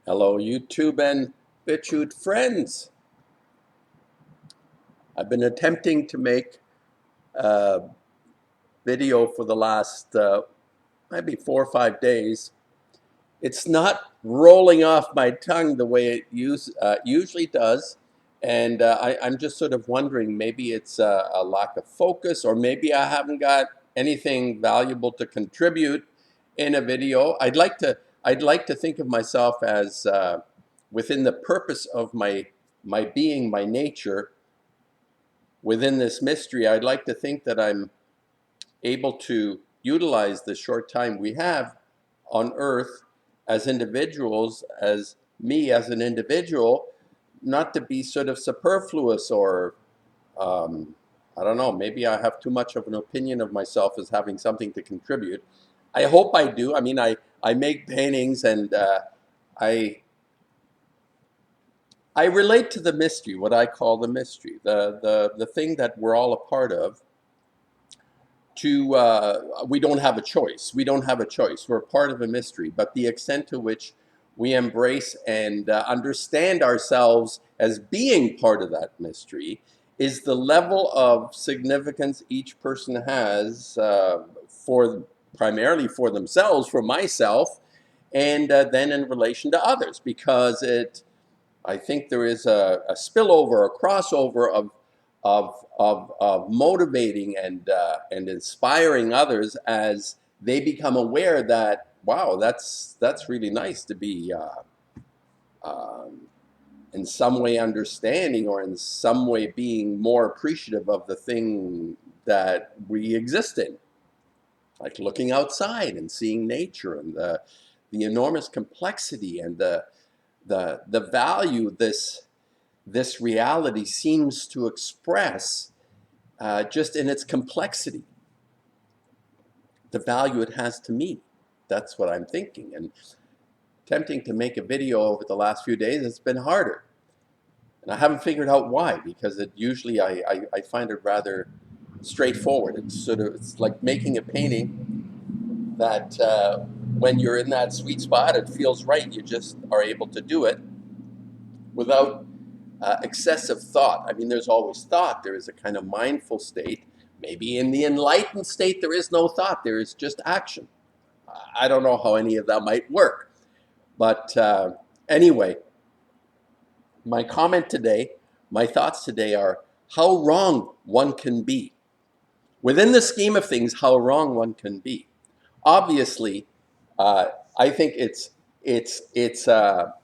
Hello, YouTube and BitChute friends. I've been attempting to make a video for the last maybe 4 or 5 days. It's not rolling off my tongue the way it usually does. And I'm just sort of wondering, maybe it's a lack of focus, or maybe I haven't got anything valuable to contribute in a video. I'd like to think of myself as within the purpose of my being, my nature, within this mystery. I'd like to think that I'm able to utilize the short time we have on earth as individuals, as me as an individual, not to be sort of superfluous or I don't know, maybe I have too much of an opinion of myself as having something to contribute. I hope I do. I mean, I make paintings, and I I relate to the mystery, what I call the mystery, the thing that we're all a part of. We don't have a choice. We don't have a choice. We're part of a mystery, but the extent to which we embrace and understand ourselves as being part of that mystery is the level of significance each person has for primarily for themselves, for myself, and then in relation to others, because I think there is a spillover, a crossover of motivating and inspiring others as they become aware that, wow, that's really nice to be in some way understanding, or in some way being more appreciative of the thing that we exist in, like looking outside and seeing nature and the enormous complexity and the value this reality seems to express, just in its complexity, the value it has to me. That's what I'm thinking. And attempting to make a video over the last few days, it's been harder. And I haven't figured out why, because I find it rather straightforward. It's like making a painting that when you're in that sweet spot, it feels right. You just are able to do it without excessive thought. I mean, there's always thought. There is a kind of mindful state. Maybe in the enlightened state, there is no thought. There is just action. I don't know how any of that might work. But anyway, my comment today, my thoughts today are how wrong one can be. Within the scheme of things, how wrong one can be. Obviously, I think it's a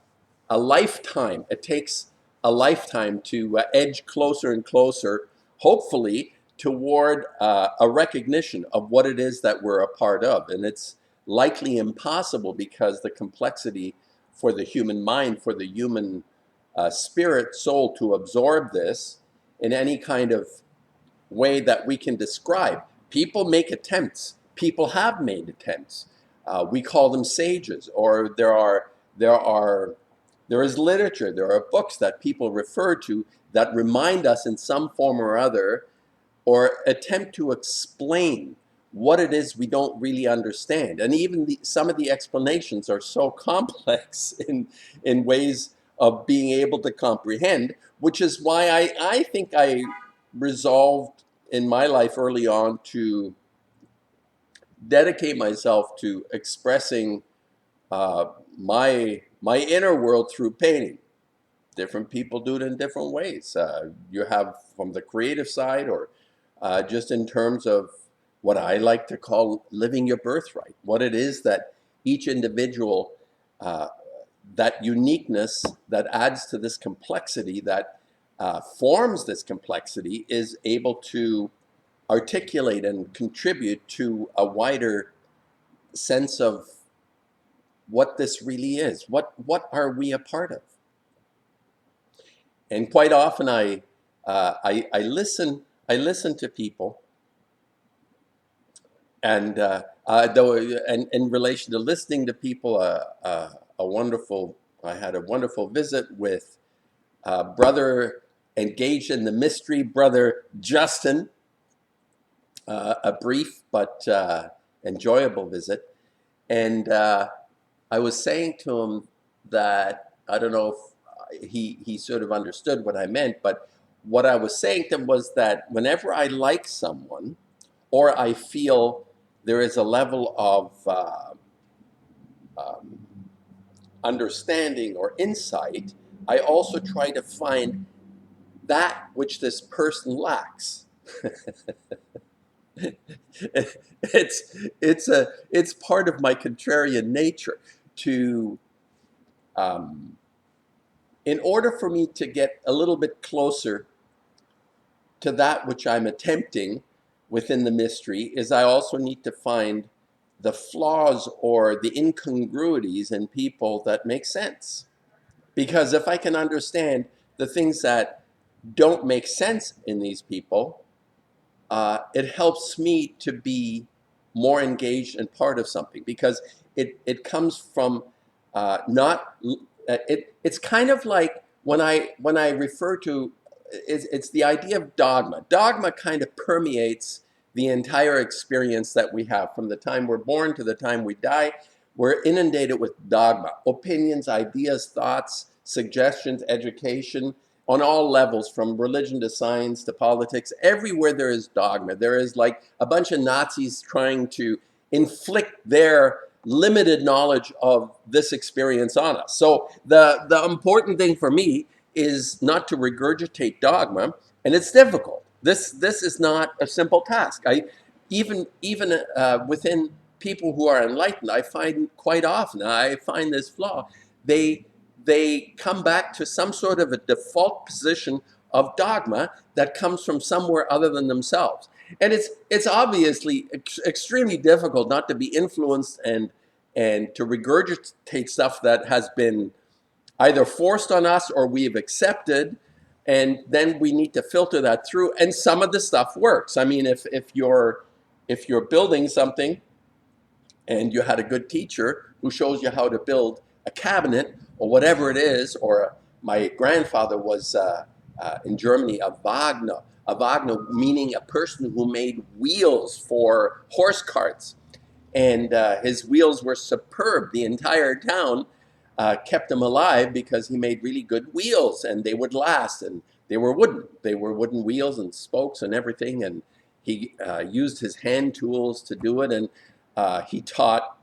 lifetime. It takes a lifetime to edge closer and closer, hopefully, toward a recognition of what it is that we're a part of. And it's likely impossible, because the complexity for the human mind, for the human spirit, soul, to absorb this in any kind of way that we can describe. People make attempts. People have made attempts. We call them sages, or there is literature, there are books that people refer to that remind us in some form or other, or attempt to explain what it is we don't really understand. And even some of the explanations are so complex in ways of being able to comprehend, which is why I think I resolved in my life early on to dedicate myself to expressing my inner world through painting. Different people do it in different ways. You have from the creative side, or just in terms of what I like to call living your birthright. What it is that each individual, that uniqueness that adds to this complexity, that forms this complexity, is able to articulate and contribute to a wider sense of what this really is. What are we a part of? And quite often I listen to people, and though, and in relation to listening to people, I had a wonderful visit with brother engaged in the mystery, brother Justin. A brief but enjoyable visit, and I was saying to him, that I don't know if he sort of understood what I meant, but what I was saying to him was that whenever I like someone or I feel there is a level of um, understanding or insight, I also try to find that which this person lacks. It's part of my contrarian nature to in order for me to get a little bit closer to that which I'm attempting within the mystery is I also need to find the flaws or the incongruities in people that make sense. Because if I can understand the things that don't make sense in these people, it helps me to be more engaged and part of something because it comes from not it's kind of like when I refer to it's the idea of dogma. Dogma kind of permeates the entire experience that we have from the time we're born to the time we die. We're inundated with dogma, opinions, ideas, thoughts, suggestions, education, on all levels, from religion to science to politics. Everywhere there is dogma. There is like a bunch of Nazis trying to inflict their limited knowledge of this experience on us. So the important thing for me is not to regurgitate dogma, and it's difficult. This is not a simple task. Even within people who are enlightened, I find quite often I find this flaw. They they come back to some sort of a default position of dogma that comes from somewhere other than themselves. And it's obviously extremely difficult not to be influenced and to regurgitate stuff that has been either forced on us or we've accepted, and then we need to filter that through. And some of the stuff works. I mean, if you're building something and you had a good teacher who shows you how to build a cabinet or whatever it is, or my grandfather was in Germany a Wagner. A Wagner meaning a person who made wheels for horse carts, and his wheels were superb. The entire town kept him alive because he made really good wheels, and they would last. And they were wooden. They were wooden wheels and spokes and everything. And he used his hand tools to do it. And he taught.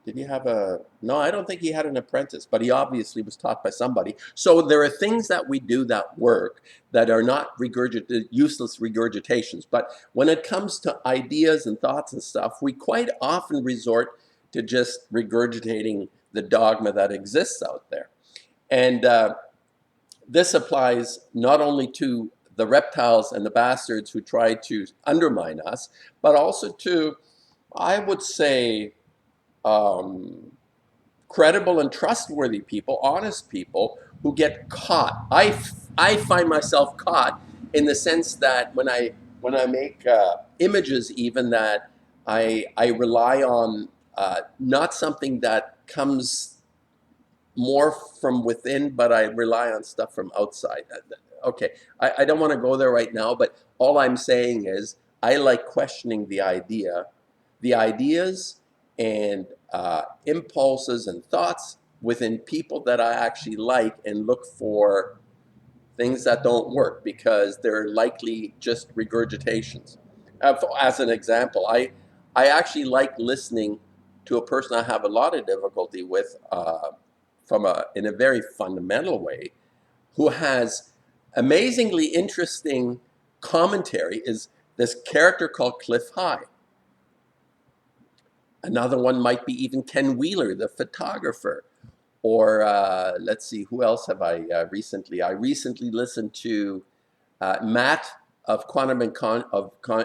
Did he have a? No, I don't think he had an apprentice, but he obviously was taught by somebody. So there are things that we do that work that are not useless regurgitations. But when it comes to ideas and thoughts and stuff, we quite often resort to just regurgitating the dogma that exists out there. And this applies not only to the reptiles and the bastards who try to undermine us, but also to, I would say, um, credible and trustworthy people, honest people who get caught. I find myself caught in the sense that when I make images, even that I rely on not something that comes more from within, but I rely on stuff from outside. Okay, I don't want to go there right now, but all I'm saying is I like questioning the ideas and impulses and thoughts within people that I actually like, and look for things that don't work because they're likely just regurgitations. As an example, I actually like listening to a person I have a lot of difficulty with in a very fundamental way, who has amazingly interesting commentary. Is this character called Cliff High. Another one might be even Ken Wheeler, the photographer. Or let's see, who else have I recently? I recently listened to Matt of Quantum and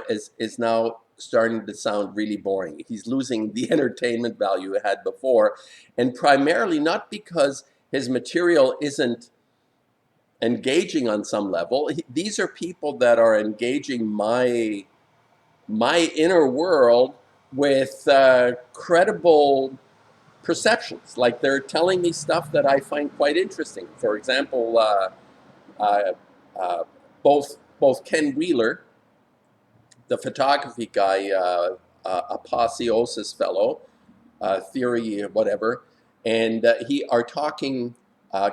is now starting to sound really boring. He's losing the entertainment value it had before, and primarily not because his material isn't engaging on some level. These are people that are engaging my inner world with credible perceptions. Like, they're telling me stuff that I find quite interesting. For example, uh, uh, both Ken Wheeler, the photography guy, apotheosis fellow, theory, whatever, and he are talking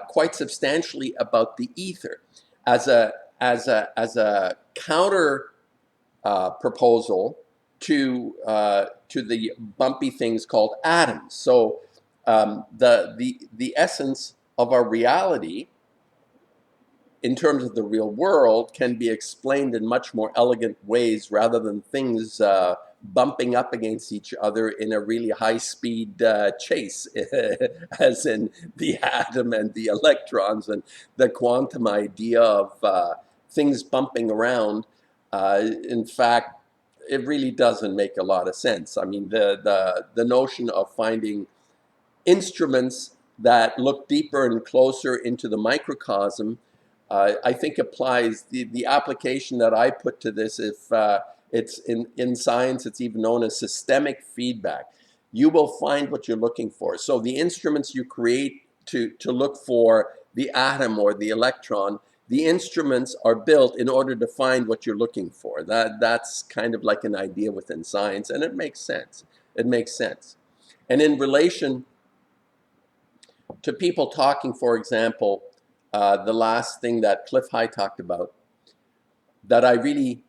quite substantially about the ether as a counter proposal to the bumpy things called atoms. So the essence of our reality in terms of the real world can be explained in much more elegant ways rather than things bumping up against each other in a really high-speed chase, as in the atom and the electrons and the quantum idea of things bumping around. In fact, it really doesn't make a lot of sense. I mean, the notion of finding instruments that look deeper and closer into the microcosm, I think applies the application that I put to this. If it's in science, it's even known as systemic feedback. You will find what you're looking for. So the instruments you create to look for the atom or the electron, the instruments are built in order to find what you're looking for. That's kind of like an idea within science, and it makes sense. It makes sense. And in relation to people talking, for example, the last thing that Cliff High talked about, that I really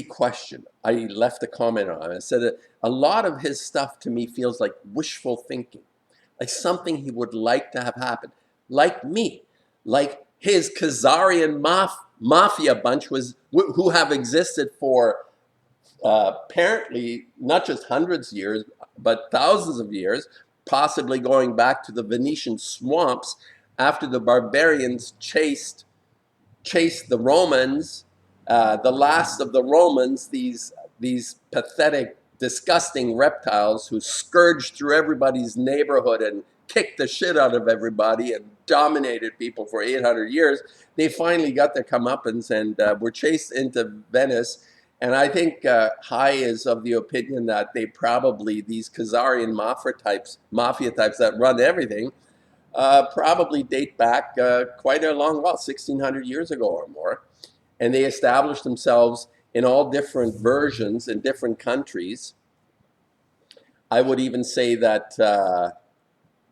questioned. I left a comment on it. I said that a lot of his stuff to me feels like wishful thinking, like something he would like to have happen, like me, like his Khazarian mafia bunch who have existed for apparently not just hundreds of years, but thousands of years, possibly going back to the Venetian swamps after the barbarians chased the Romans, the last of the Romans, these pathetic, disgusting reptiles who scourged through everybody's neighborhood and kicked the shit out of everybody and dominated people for 800 years. They finally got their comeuppance and were chased into Venice. And I think High is of the opinion that they probably, these Khazarian mafia types that run everything, probably date back quite a long while, 1600 years ago or more. And they established themselves in all different versions in different countries. I would even say that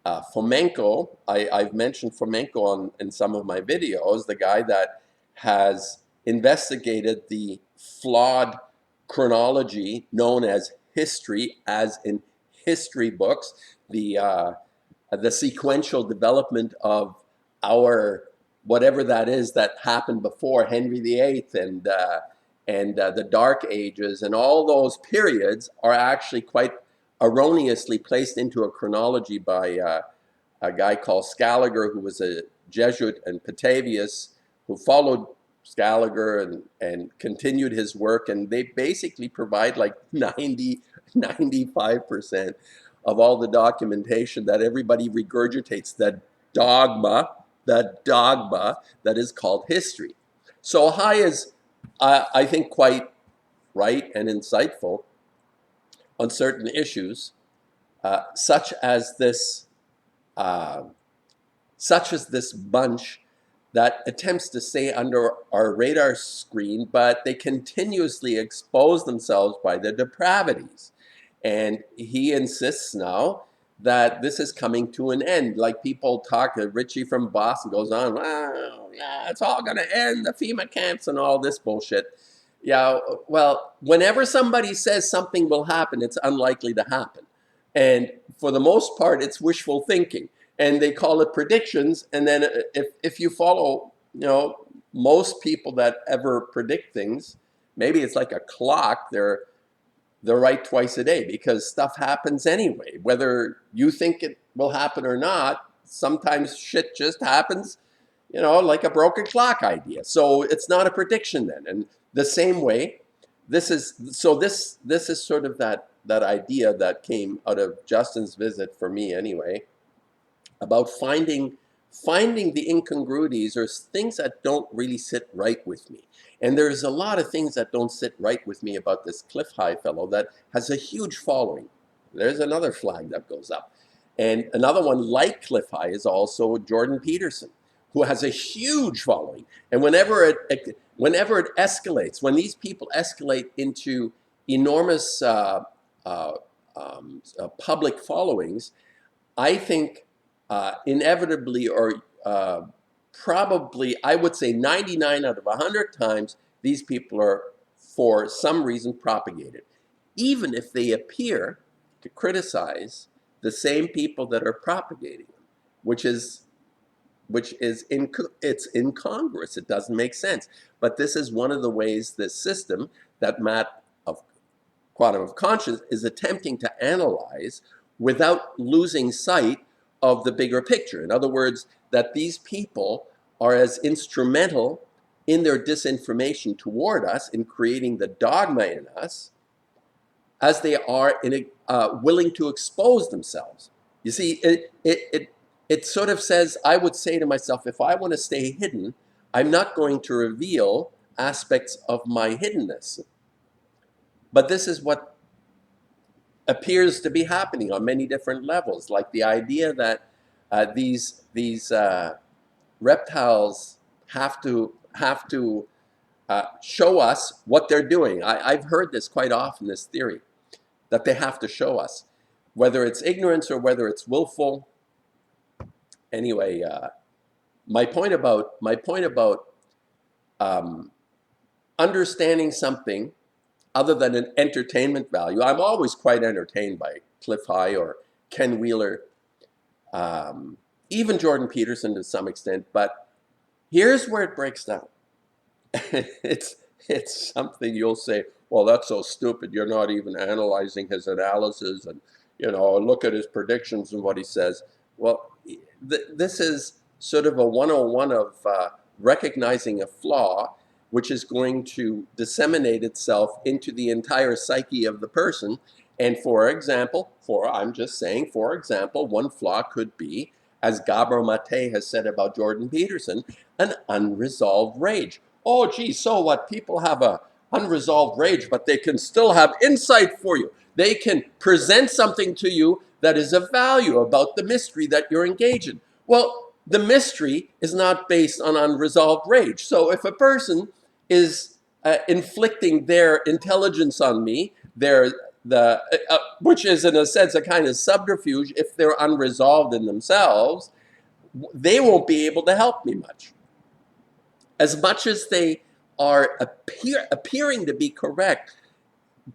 Fomenko, I've mentioned Fomenko in some of my videos, the guy that has investigated the flawed chronology known as history, as in history books, the sequential development of our whatever that is that happened before Henry VIII and the Dark Ages, and all those periods are actually quite erroneously placed into a chronology by a guy called Scaliger, who was a Jesuit in Patavius, who followed Scaliger and continued his work, and they basically provide like 95% of all the documentation that everybody regurgitates, the dogma that is called history. So High is, I think, quite right and insightful on certain issues, such as this bunch that attempts to stay under our radar screen, but they continuously expose themselves by their depravities. And he insists now that this is coming to an end. Like people talk, Richie from Boston goes on, well, yeah, it's all going to end, the FEMA camps and all this bullshit. Yeah, well, whenever somebody says something will happen, it's unlikely to happen. And for the most part, it's wishful thinking. And they call it predictions. And then if you follow, most people that ever predict things, maybe it's like a clock, they're right twice a day because stuff happens anyway. Whether you think it will happen or not, sometimes shit just happens, like a broken clock idea. So it's not a prediction then. And the same way, this is sort of that idea that came out of Justin's visit, for me anyway, about finding the incongruities or things that don't really sit right with me. And there's a lot of things that don't sit right with me about this Cliff High fellow that has a huge following. There's another flag that goes up. And another one like Cliff High is also Jordan Peterson, who has a huge following. And whenever it escalates, when these people escalate into enormous public followings, I think inevitably or probably, I would say 99 out of 100 times, these people are, for some reason, propagated. Even if they appear to criticize the same people that are propagating them, which is it's incongruous. It doesn't make sense. But this is one of the ways this system that Matt of quantum of conscience is attempting to analyze without losing sight of the bigger picture. In other words, that these people are as instrumental in their disinformation toward us, in creating the dogma in us, as they are willing to expose themselves. You see, it sort of says, I would say to myself, if I want to stay hidden, I'm not going to reveal aspects of my hiddenness. But this is what appears to be happening on many different levels, like the idea that these reptiles have to show us what they're doing. I've heard this quite often, this theory that they have to show us, whether it's ignorance or whether it's willful. Anyway, my point about understanding something other than an entertainment value. I'm always quite entertained by Cliff High or Ken Wheeler, even Jordan Peterson to some extent. But here's where it breaks down. it's something you'll say, well, that's so stupid. You're not even analyzing his analysis, and look at his predictions and what he says. Well, this is sort of a 101 of recognizing a flaw, which is going to disseminate itself into the entire psyche of the person. And for example, I'm just saying, for example, one flaw could be, as Gabor Mate has said about Jordan Peterson, an unresolved rage. Oh, gee, so what? People have a unresolved rage, but they can still have insight for you. They can present something to you that is of value about the mystery that you're engaged in. Well, the mystery is not based on unresolved rage. So if a person is inflicting their intelligence on me, which is in a sense a kind of subterfuge, if they're unresolved in themselves, they won't be able to help me much. As much as they are appearing to be correct,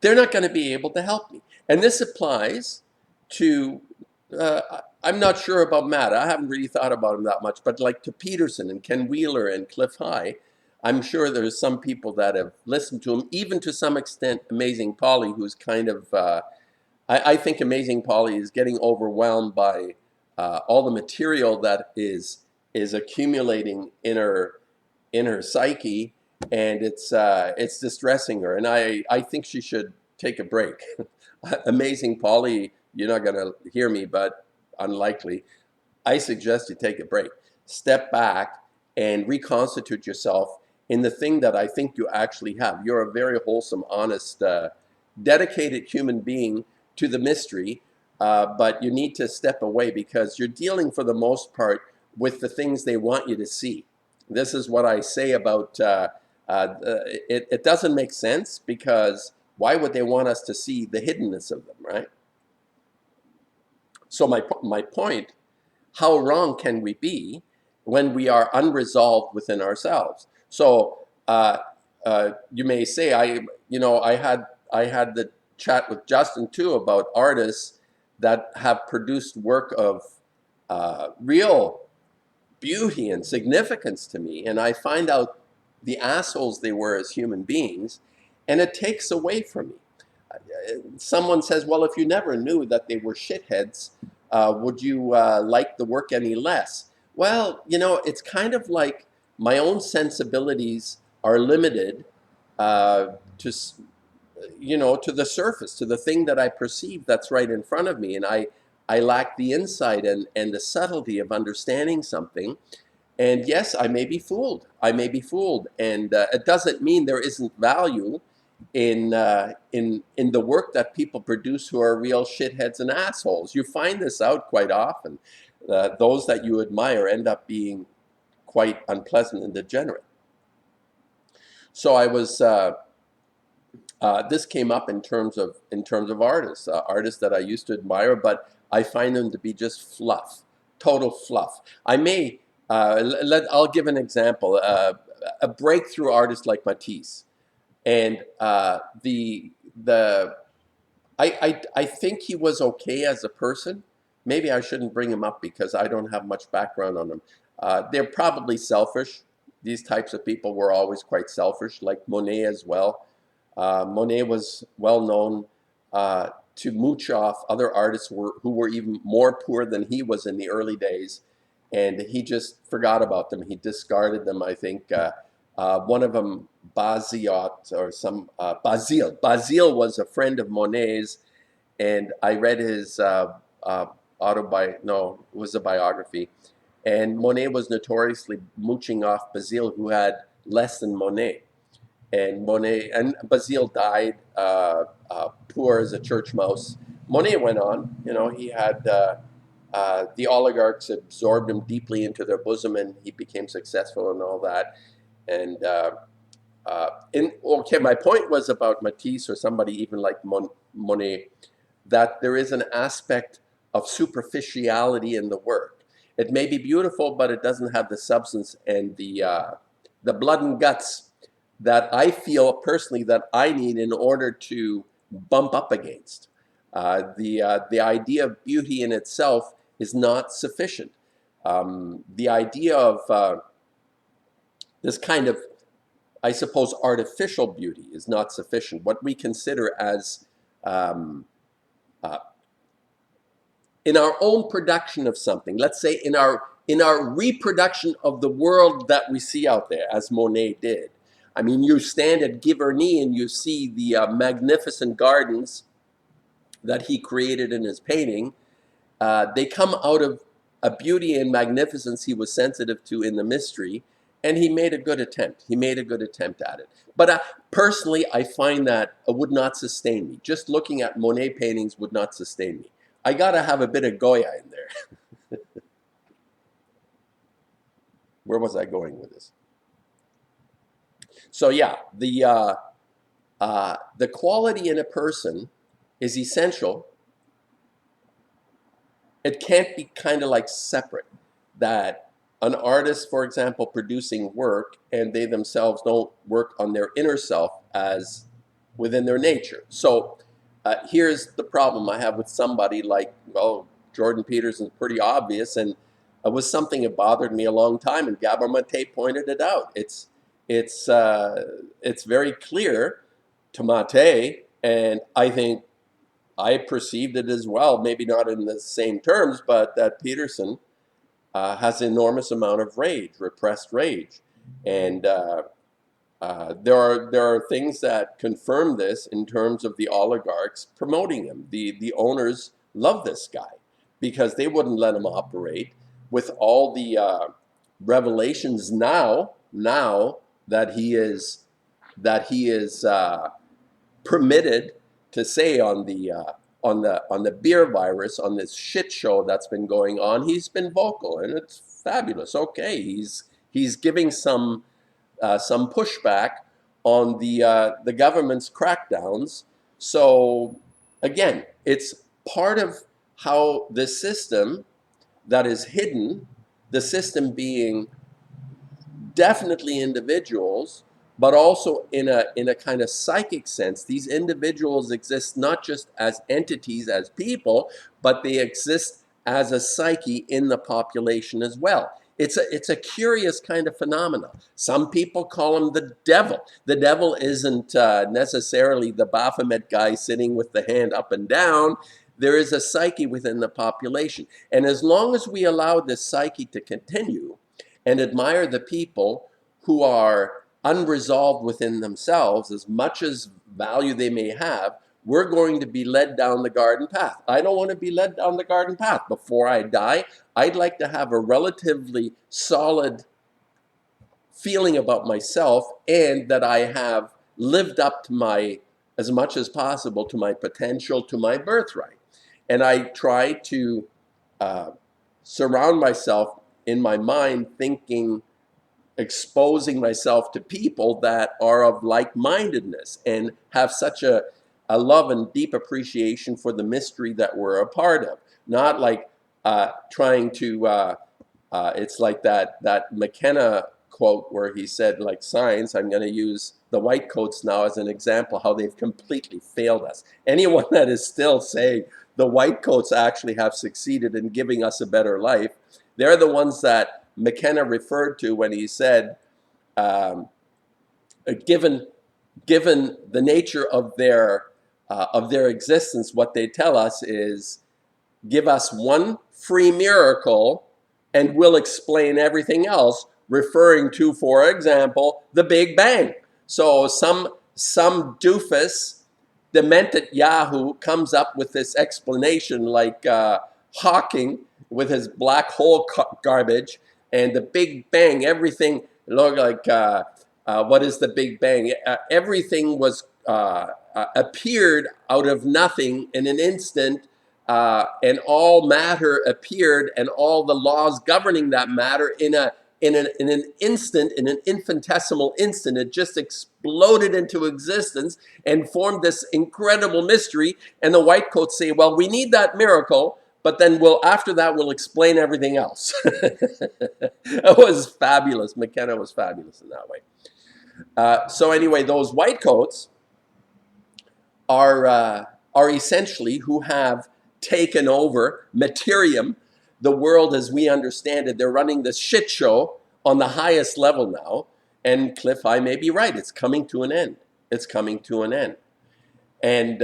they're not going to be able to help me. And this applies to, I'm not sure about Matt. I haven't really thought about him that much, but like to Peterson and Ken Wheeler and Cliff High, I'm sure there's some people that have listened to him, even to some extent Amazing Polly, who's kind of, I think Amazing Polly is getting overwhelmed by all the material that is accumulating in her psyche, and it's distressing her. And I think she should take a break. Amazing Polly, you're not going to hear me, but unlikely. I suggest you take a break. Step back and reconstitute yourself in the thing that I think you actually have. You're a very wholesome, honest, dedicated human being to the mystery, but you need to step away because you're dealing, for the most part, with the things they want you to see. This is what I say about it doesn't make sense, because why would they want us to see the hiddenness of them, right? So my point, how wrong can we be when we are unresolved within ourselves? So you may say, I had the chat with Justin too about artists that have produced work of real beauty and significance to me, and I find out the assholes they were as human beings, and it takes away from me. Someone says, well, if you never knew that they were shitheads, would you like the work any less? Well, it's kind of like my own sensibilities are limited to the surface, to the thing that I perceive that's right in front of me, and I lack the insight and the subtlety of understanding something. And yes, I may be fooled. And it doesn't mean there isn't value in the work that people produce who are real shitheads and assholes. You find this out quite often. Those that you admire end up being quite unpleasant and degenerate. So I was. This came up in terms of artists that I used to admire, but I find them to be just fluff, total fluff. I'll give an example. A breakthrough artist like Matisse, and the I think he was okay as a person. Maybe I shouldn't bring him up because I don't have much background on him. They're probably selfish. These types of people were always quite selfish, like Monet as well. Monet was well known to mooch off other artists who were even more poor than he was in the early days, and he just forgot about them. He discarded them, I think. One of them, Baziot or some Basile. Basile was a friend of Monet's, and I read his no, it was a biography. And Monet was notoriously mooching off Basile, who had less than Monet. And Basile died poor as a church mouse. Monet went on. He had the oligarchs absorbed him deeply into their bosom, and he became successful and all that. And okay, my point was about Matisse or somebody even like Monet, that there is an aspect of superficiality in the work. It may be beautiful, but it doesn't have the substance and the blood and guts that I feel personally that I need in order to bump up against. The idea of beauty in itself is not sufficient. The idea of this kind of, I suppose, artificial beauty is not sufficient. What we consider as in our own production of something, let's say in our reproduction of the world that we see out there, as Monet did. I mean, you stand at Giverny and you see the magnificent gardens that he created in his painting. They come out of a beauty and magnificence he was sensitive to in the mystery, and he made a good attempt. He made a good attempt at it. But personally, I find that it would not sustain me. Just looking at Monet paintings would not sustain me. I gotta have a bit of Goya in there. Where was I going with this? So yeah, the quality in a person is essential. It can't be kind of like separate. That an artist, for example, producing work, and they themselves don't work on their inner self as within their nature. So here's the problem I have with somebody like, well, Jordan Peterson's pretty obvious, and it was something that bothered me a long time, and Gabor Mate pointed it out. It's very clear to Mate, and I think I perceived it as well, maybe not in the same terms, but that Peterson has an enormous amount of rage, repressed rage. And there are things that confirm this in terms of the oligarchs promoting him. The owners love this guy because they wouldn't let him operate with all the revelations now that he is permitted to say on the beer virus, on this shit show that's been going on. He's been vocal, and it's fabulous. Okay, he's giving some pushback on the government's crackdowns. So again, it's part of how the system that is hidden, the system being definitely individuals, but also in a kind of psychic sense. These individuals exist not just as entities, as people, but they exist as a psyche in the population as well. It's a curious kind of phenomenon. Some people call him the devil. The devil isn't necessarily the Baphomet guy sitting with the hand up and down. There is a psyche within the population. And as long as we allow this psyche to continue and admire the people who are unresolved within themselves, as much as value they may have, we're going to be led down the garden path. I don't want to be led down the garden path. Before I die, I'd like to have a relatively solid feeling about myself, and that I have lived up to as much as possible, to my potential, to my birthright. And I try to surround myself in my mind thinking, exposing myself to people that are of like-mindedness and have such a love and deep appreciation for the mystery that we're a part of. not like trying to, it's like that McKenna quote where he said, like science, I'm going to use the white coats now as an example, how they've completely failed us. Anyone that is still saying the white coats actually have succeeded in giving us a better life, they're the ones that McKenna referred to when he said, um, given the nature of their existence, what they tell us is, give us one free miracle and we'll explain everything else, referring to, for example, the Big Bang. So some doofus, demented Yahoo, comes up with this explanation like Hawking with his black hole garbage and the Big Bang, everything looked like, what is the Big Bang? Everything was appeared out of nothing in an instant, and all matter appeared, and all the laws governing that matter in an instant, in an infinitesimal instant, it just exploded into existence and formed this incredible mystery. And the white coats say, well, we need that miracle, but then after that we'll explain everything else. It was fabulous. McKenna was fabulous in that way. So anyway, those white coats are essentially who have taken over materium, the world as we understand it. They're running this shit show on the highest level now. And Cliff, I may be right. It's coming to an end. It's coming to an end. And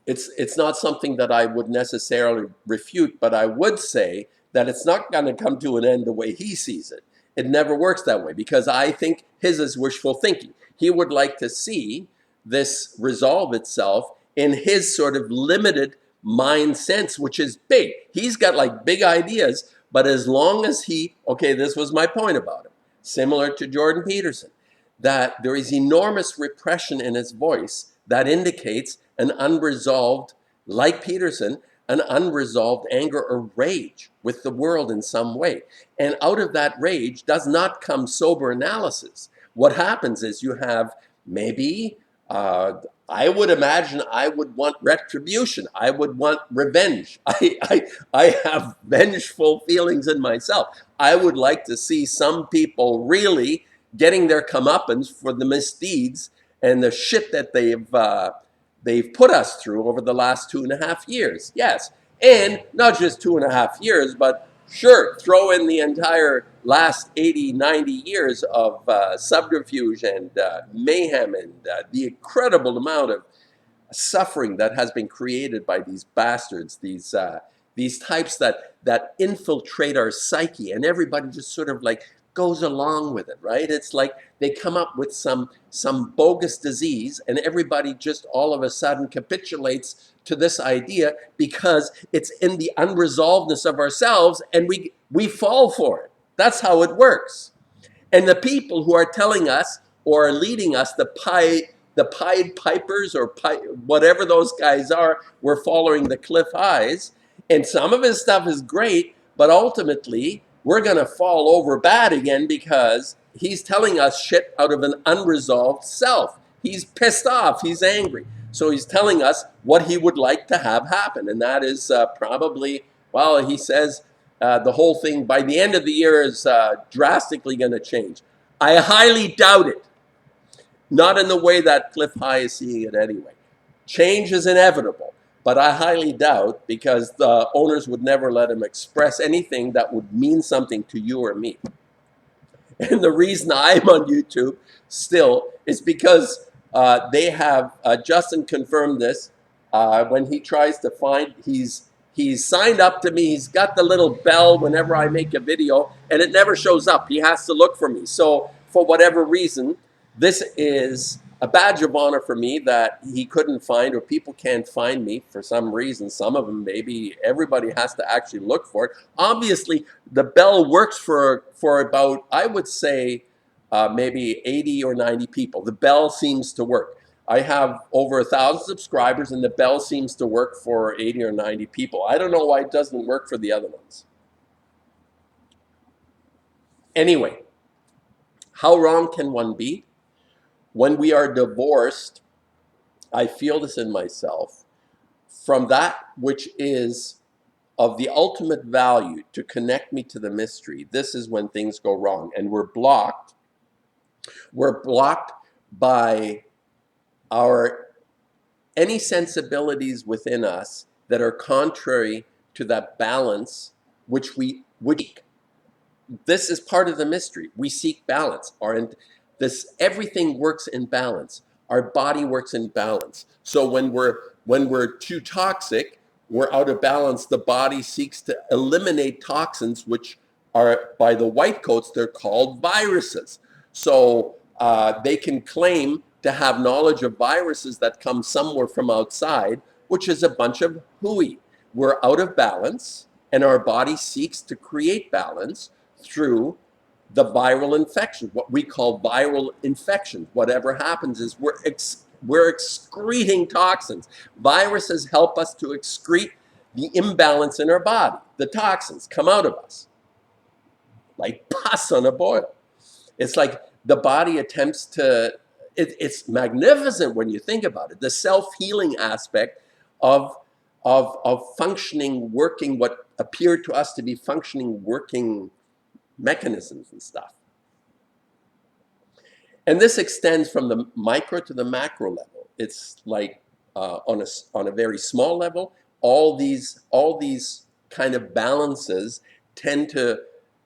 it's not something that I would necessarily refute, but I would say that it's not going to come to an end the way he sees it. It never works that way, because I think his is wishful thinking. He would like to see this resolve itself in his sort of limited mind sense, which is big. He's got like big ideas, but as long as okay, this was my point about him, similar to Jordan Peterson, that there is enormous repression in his voice that indicates an unresolved, like Peterson, an unresolved anger or rage with the world in some way. And out of that rage does not come sober analysis. What happens is you have maybe, I would imagine I would want retribution. I would want revenge. I have vengeful feelings in myself. I would like to see some people really getting their comeuppance for the misdeeds and the shit that they've put us through over the last 2.5 years. Yes, and not just 2.5 years, but sure, throw in the entire last 80, 90 years of subterfuge and mayhem and the incredible amount of suffering that has been created by these bastards, these types that infiltrate our psyche, and everybody just sort of like goes along with it, right? It's like they come up with some bogus disease, and everybody just all of a sudden capitulates to this idea because it's in the unresolvedness of ourselves, and we fall for it. That's how it works. And the people who are telling us or are leading us, the Pied Pipers or whatever those guys are, we're following the Cliff Highs. And some of his stuff is great, but ultimately we're going to fall over bad again because he's telling us shit out of an unresolved self. He's pissed off. He's angry. So he's telling us what he would like to have happen. And that is probably, well, he says the whole thing by the end of the year is drastically going to change. I highly doubt it. Not in the way that Cliff High is seeing it anyway. Change is inevitable, but I highly doubt, because the owners would never let him express anything that would mean something to you or me. And the reason I'm on YouTube still is because they have, Justin confirmed this, when he tries to find, he's signed up to me, he's got the little bell whenever I make a video, and it never shows up. He has to look for me. So for whatever reason, this is a badge of honor for me that he couldn't find, or people can't find me for some reason. Some of them, maybe everybody has to actually look for it. Obviously, the bell works for about, I would say, maybe 80 or 90 people. The bell seems to work. I have over 1,000 subscribers, and the bell seems to work for 80 or 90 people. I don't know why it doesn't work for the other ones. Anyway, how wrong can one be? When we are divorced, I feel this in myself, from that which is of the ultimate value to connect me to the mystery, this is when things go wrong. And we're blocked. We're blocked by our any sensibilities within us that are contrary to that balance which we would seek. This is part of the mystery. We seek balance. Everything works in balance. Our body works in balance. So when we're too toxic, we're out of balance. The body seeks to eliminate toxins, which are, by the white coats, they're called viruses. So they can claim to have knowledge of viruses that come somewhere from outside, which is a bunch of hooey. We're out of balance, and our body seeks to create balance through the viral infection, what we call viral infections. Whatever happens is we're excreting toxins. Viruses help us to excrete the imbalance in our body. The toxins come out of us like pus on a boil. It's like the body attempts to, it's magnificent when you think about it. The self-healing aspect of functioning, working, what appeared to us to be functioning, working mechanisms and stuff. And this extends from the micro to the macro level. It's like on a very small level, all these kind of balances tend to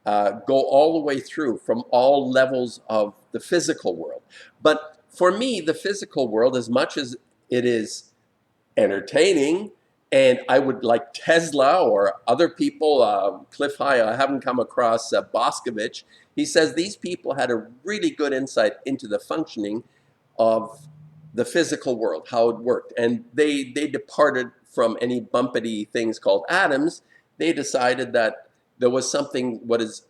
go all the way through from all levels of the physical world. But for me, the physical world, as much as it is entertaining, and I would like Tesla or other people, Cliff High, I haven't come across Boscovich. He says these people had a really good insight into the functioning of the physical world, how it worked. And they departed from any bumpety things called atoms. They decided that there was something what is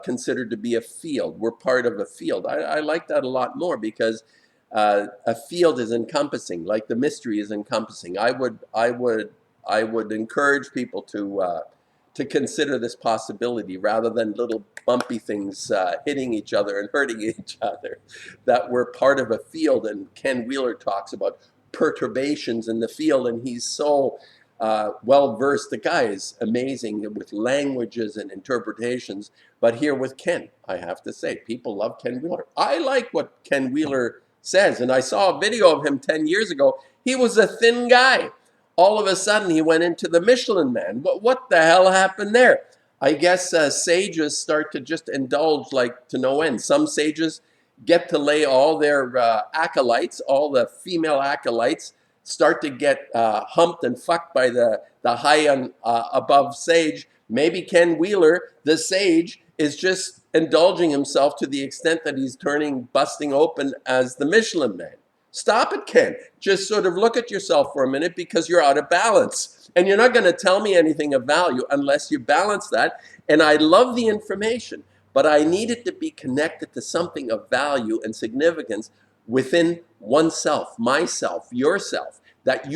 considered to be a field. We're part of a field. I like that a lot more because a field is encompassing, like the mystery is encompassing. I would encourage people to consider this possibility rather than little bumpy things hitting each other and hurting each other. That we're part of a field, and Ken Wheeler talks about perturbations in the field, and he's so well versed. The guy is amazing with languages and interpretations. But here with Ken, I have to say, people love Ken Wheeler. I like what Ken Wheeler says, and I saw a video of him 10 years ago. He was a thin guy. All of a sudden, he went into the Michelin Man. What the hell happened there? I guess sages start to just indulge like to no end. Some sages get to lay all their acolytes, all the female acolytes, start to get humped and fucked by the high and above sage. Maybe Ken Wheeler, the sage, is just indulging himself to the extent that he's busting open as the Michelin Man. Stop it, Ken. Just sort of look at yourself for a minute because you're out of balance. And you're not going to tell me anything of value unless you balance that. And I love the information, but I need it to be connected to something of value and significance within oneself, myself, yourself, that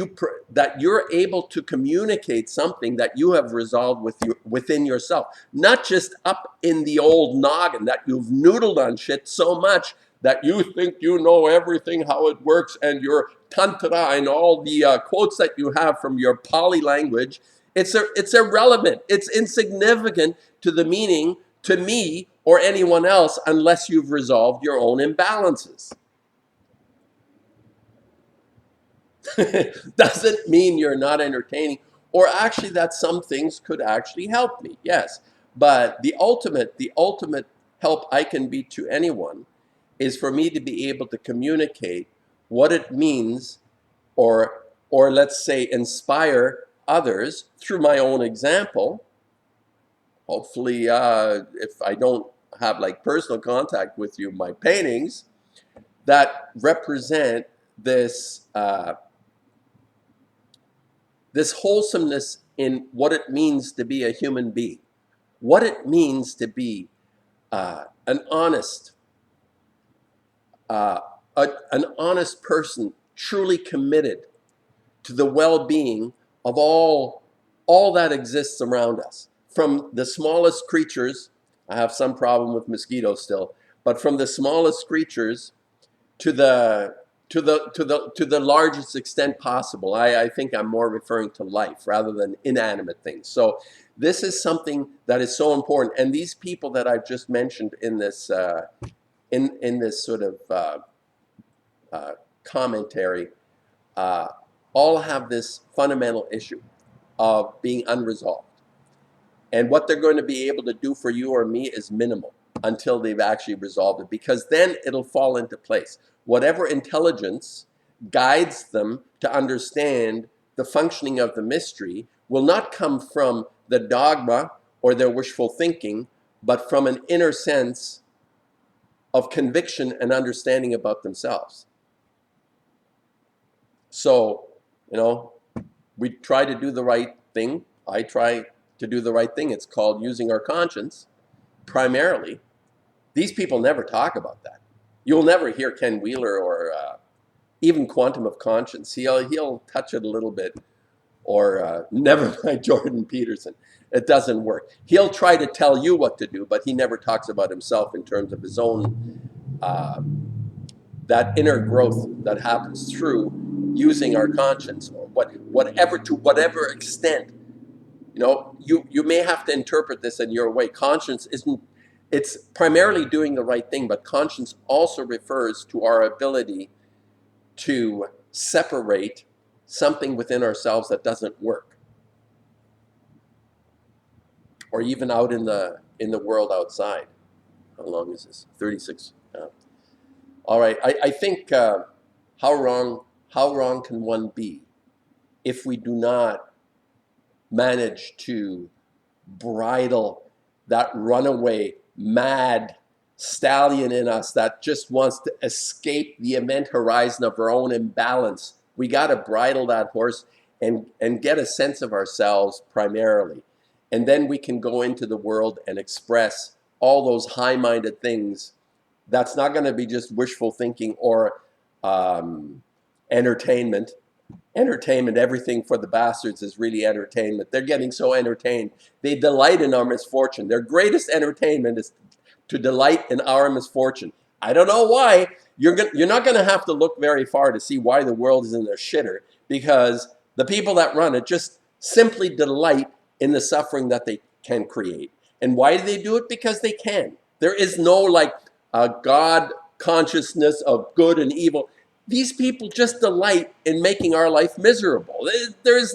you're able to communicate something that you have resolved within yourself, not just up in the old noggin that you've noodled on shit so much that you think you know everything, how it works, and your tantra and all the quotes that you have from your Pali language. It's irrelevant. It's insignificant to the meaning, to me or anyone else, unless you've resolved your own imbalances. Doesn't mean you're not entertaining, or actually that some things could actually help me, yes. But the ultimate help I can be to anyone is for me to be able to communicate what it means, or let's say inspire others through my own example. Hopefully, if I don't have like personal contact with you, my paintings that represent this this wholesomeness in what it means to be a human being, what it means to be an honest person, truly committed to the well-being of all that exists around us, from the smallest creatures. I have some problem with mosquitoes still, but from the smallest creatures to the to the largest extent possible. I think I'm more referring to life rather than inanimate things. So this is something that is so important. And these people that I've just mentioned in this in this sort of commentary uh, all have this fundamental issue of being unresolved. And what they're going to be able to do for you or me is minimal until they've actually resolved it, because then it'll fall into place. Whatever intelligence guides them to understand the functioning of the mystery will not come from the dogma or their wishful thinking, but from an inner sense of conviction and understanding about themselves. So, we try to do the right thing. I try to do the right thing. It's called using our conscience, primarily. These people never talk about that. You'll never hear Ken Wheeler or even Quantum of Conscience. He'll touch it a little bit, or never mind Jordan Peterson. It doesn't work. He'll try to tell you what to do, but he never talks about himself in terms of his own that inner growth that happens through using our conscience, or whatever extent. You may have to interpret this in your way. Conscience isn't, it's primarily doing the right thing, but conscience also refers to our ability to separate something within ourselves that doesn't work, or even out in the world outside. How long is this? 36. All right. I think how wrong can one be if we do not manage to bridle that runaway, mad stallion in us that just wants to escape the event horizon of our own imbalance. We got to bridle that horse and get a sense of ourselves primarily. And then we can go into the world and express all those high-minded things. That's not going to be just wishful thinking or entertainment. Everything for the bastards is really entertainment. They're getting so entertained. They delight in our misfortune. Their greatest entertainment is to delight in our misfortune. I don't know why. You're not going to have to look very far to see why the world is in a shitter, because the people that run it just simply delight in the suffering that they can create. And why do they do it? Because they can. There is no God consciousness of good and evil. These people just delight in making our life miserable. There is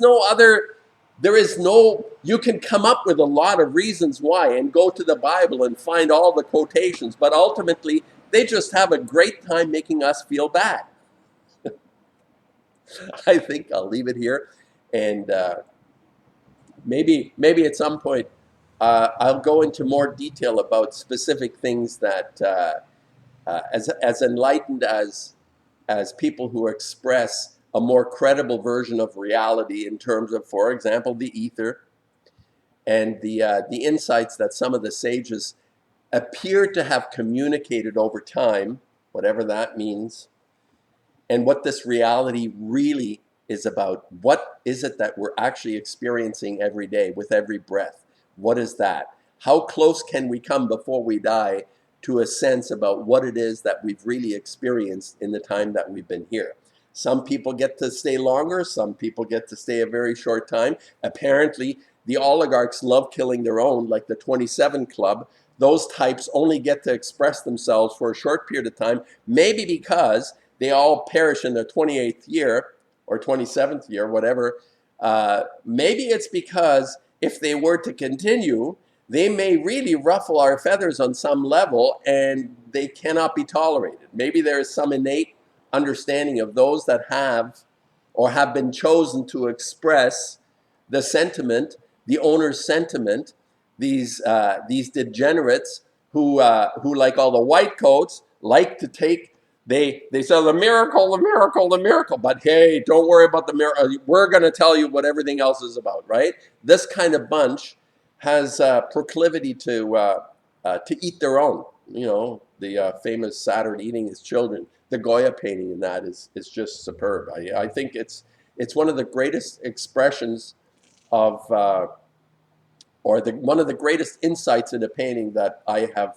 no, you can come up with a lot of reasons why and go to the Bible and find all the quotations, but ultimately they just have a great time making us feel bad. I think I'll leave it here, and maybe at some point I'll go into more detail about specific things that as enlightened as people who express a more credible version of reality in terms of, for example, the ether and the insights that some of the sages appear to have communicated over time, whatever that means, and what this reality really is about. What is it that we're actually experiencing every day with every breath? What is that? How close can we come before we die to a sense about what it is that we've really experienced in the time that we've been here? Some people get to stay longer. Some people get to stay a very short time. Apparently, the oligarchs love killing their own, like the 27 Club. Those types only get to express themselves for a short period of time, maybe because they all perish in their 28th year or 27th year, whatever. Maybe it's because if they were to continue, they may really ruffle our feathers on some level, and they cannot be tolerated. Maybe there is some innate understanding of those that have or have been chosen to express the sentiment, the owner's sentiment, these degenerates who like all the white coats like to take, they say the miracle, the miracle, the miracle, but hey, don't worry about the miracle. We're going to tell you what everything else is about, right? This kind of bunch has proclivity to eat their own. The famous Saturn eating his children. The Goya painting in that is just superb. I think it's one of the greatest expressions of, one of the greatest insights in a painting that I have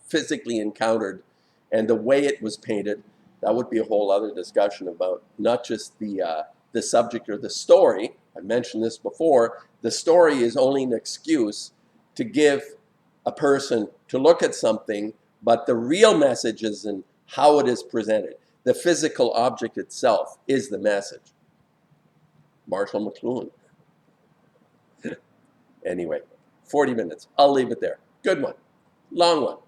physically encountered, and the way it was painted That would be a whole other discussion about not just the subject or the story. I mentioned this before. The story is only an excuse to give a person to look at something, but the real message is in how it is presented. The physical object itself is the message. Marshall McLuhan. Anyway, 40 minutes. I'll leave it there. Good one. Long one.